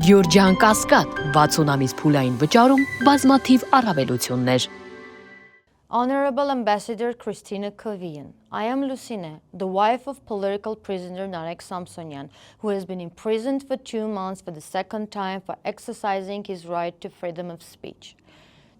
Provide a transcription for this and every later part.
Գյորջյան կասկադ 60 ամիս փուլային վճարում բազմաթիվ առավելություններ։ Honorable Ambassador Kристине Kуинн, I am Lucine, the wife of political prisoner Nareka Samsoняna, who has been imprisoned for 2 months for the second time for exercising his right to freedom of speech.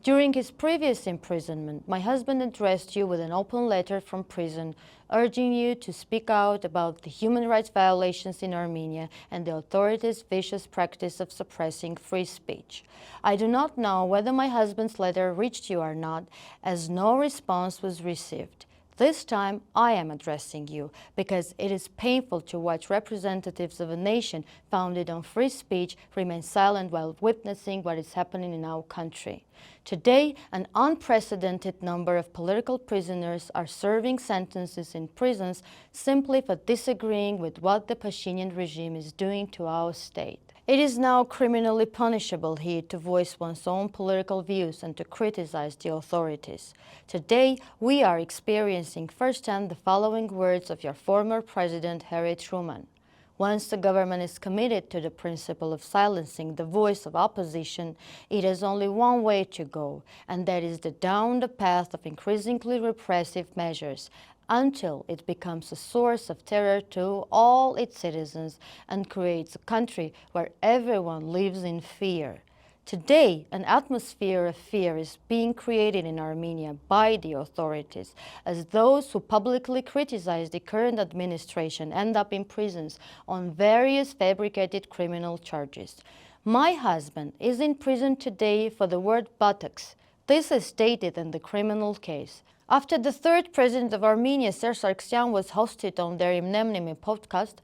During his previous imprisonment, my husband addressed you with an open letter from prison, urging you to speak out about the human rights violations in Armenia and the authorities' vicious practice of suppressing free speech. I do not know whether my husband's letter reached you or not, as no response was received. This time, I am addressing you because it is painful to watch representatives of a nation founded on free speech remain silent while witnessing what is happening in our country. Today, an unprecedented number of political prisoners are serving sentences in prisons simply for disagreeing with what the Pashinyan regime is doing to our state. It is now criminally punishable here to voice one's own political views and to criticize the authorities. Today, we are experiencing firsthand the following words of your former president, Harry Truman. Once the government is committed to the principle of silencing the voice of opposition, it has only one way to go, and that is down the path of increasingly repressive measures, until it becomes a source of terror to all its citizens and creates a country where everyone lives in fear. Today, an atmosphere of fear is being created in Armenia by the authorities, as those who publicly criticize the current administration end up in prisons on various fabricated criminal charges. My husband is in prison today for the word buttocks. This is stated in the criminal case. After the third president of Armenia, Serge Sargsyan, was hosted on their Imnemnimi podcast,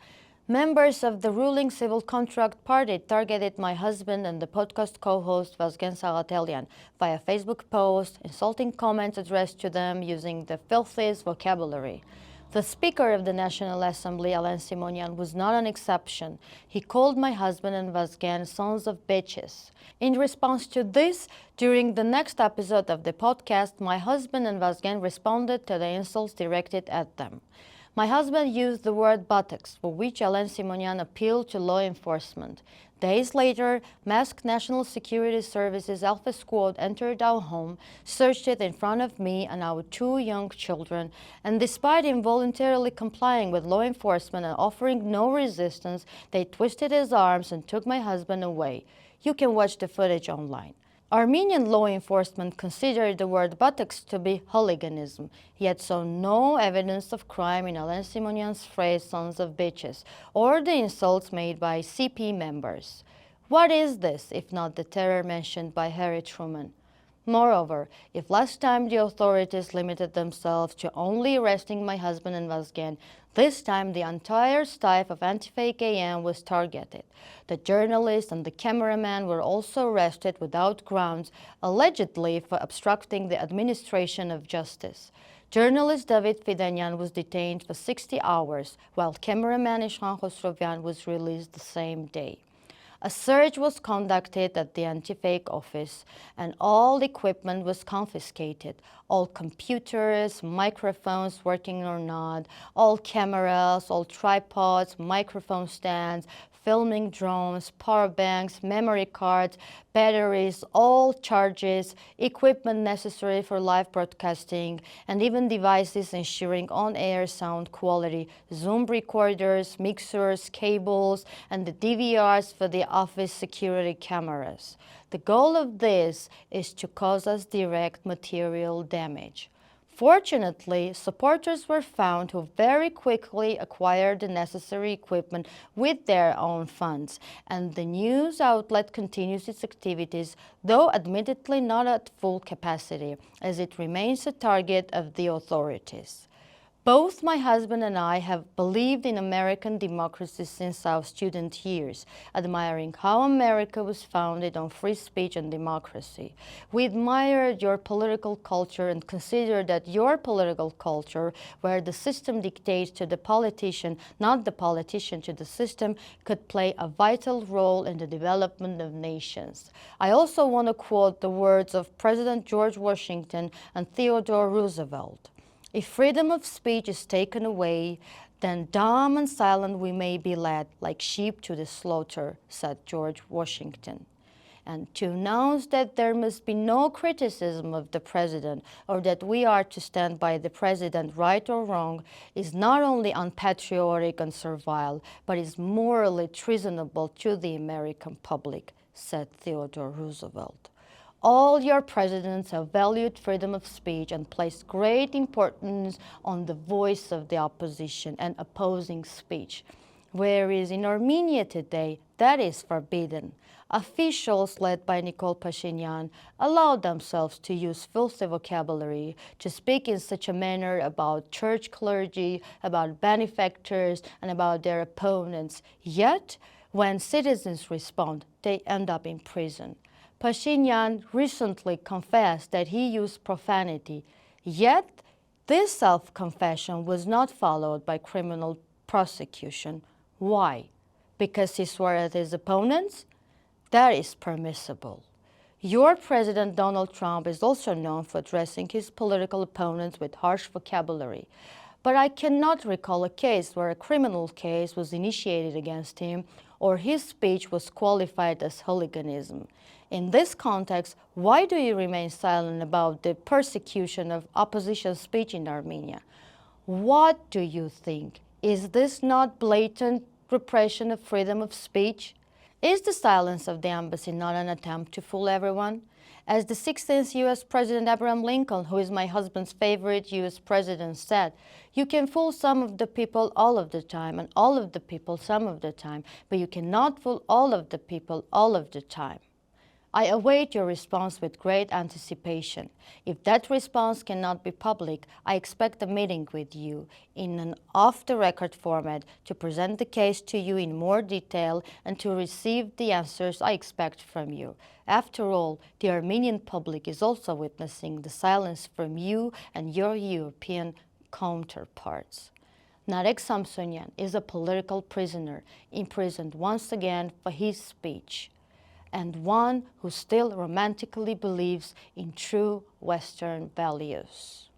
members of the ruling civil contract party targeted my husband and the podcast co-host Vazgen Sagatelian via Facebook posts, insulting comments addressed to them using the filthiest vocabulary. The Speaker of the National Assembly, Ալիեւ-Փաշինյան, was not an exception. He called my husband and Vazgen sons of bitches. In response to this, during the next episode of the podcast, my husband and Vazgen responded to the insults directed at them. My husband used the word buttocks, for which Ալիեւ-Փաշինյան appealed to law enforcement. Days later, masked National Security Services Alpha Squad entered our home, searched it in front of me and our 2 young children, and despite involuntarily complying with law enforcement and offering no resistance, they twisted his arms and took my husband away. You can watch the footage online. Armenian law enforcement considered the word buttocks to be hooliganism, yet saw no evidence of crime in Ալիեւ-Փաշինյան's phrase sons of bitches or the insults made by CP members. What is this if not the terror mentioned by Harry Truman? Moreover, if last time the authorities limited themselves to only arresting my husband and Vazgen, this time the entire staff of Anti-Fake AM was targeted. The journalist and the cameraman were also arrested without grounds, allegedly for obstructing the administration of justice. Journalist David Fidanyan was detained for 60 hours, while cameraman Ishkhan Khosrovyan was released the same day. A search was conducted at the anti-fake office, and all equipment was confiscated. All computers, microphones working or not, all cameras, all tripods, microphone stands, filming drones, power banks, memory cards, batteries, all charges, equipment necessary for live broadcasting, and even devices ensuring on-air sound quality, Zoom recorders, mixers, cables, and the DVRs for the office security cameras. The goal of this is to cause us direct material damage. Fortunately, supporters were found who very quickly acquired the necessary equipment with their own funds, and the news outlet continues its activities, though admittedly not at full capacity, as it remains a target of the authorities. Both my husband and I have believed in American democracy since our student years, admiring how America was founded on free speech and democracy. We admired your political culture and consider that your political culture, where the system dictates to the politician, not the politician to the system, could play a vital role in the development of nations. I also want to quote the words of President George Washington and Theodore Roosevelt. If freedom of speech is taken away, then dumb and silent we may be led like sheep to the slaughter, said George Washington. And to announce that there must be no criticism of the president or that we are to stand by the president right or wrong is not only unpatriotic and servile, but is morally treasonable to the American public, said Theodore Roosevelt. All your presidents have valued freedom of speech and placed great importance on the voice of the opposition and opposing speech, whereas in Armenia today, that is forbidden. Officials led by Pastinfo allow themselves to use filthy vocabulary, to speak in such a manner about church clergy, about benefactors, and about their opponents. Yet, when citizens respond, they end up in prison. Pastinfo recently confessed that he used profanity, yet this self-confession was not followed by criminal prosecution. Why? Because he swore at his opponents? That is permissible. Your President Donald Trump is also known for addressing his political opponents with harsh vocabulary. But I cannot recall a case where a criminal case was initiated against him or his speech was qualified as hooliganism. In this context, why do you remain silent about the persecution of opposition speech in Armenia? What do you think? Is this not blatant repression of freedom of speech? Is the silence of the embassy not an attempt to fool everyone? As the 16th U.S. President Abraham Lincoln, who is my husband's favorite U.S. president, said, you can fool some of the people all of the time and all of the people some of the time, but you cannot fool all of the people all of the time. I await your response with great anticipation. If that response cannot be public, I expect a meeting with you in an off-the-record format to present the case to you in more detail and to receive the answers I expect from you. After all, the Armenian public is also witnessing the silence from you and your European counterparts. Nareka Samsonyan is a political prisoner, imprisoned once again for his speech, and one who still romantically believes in true Western values.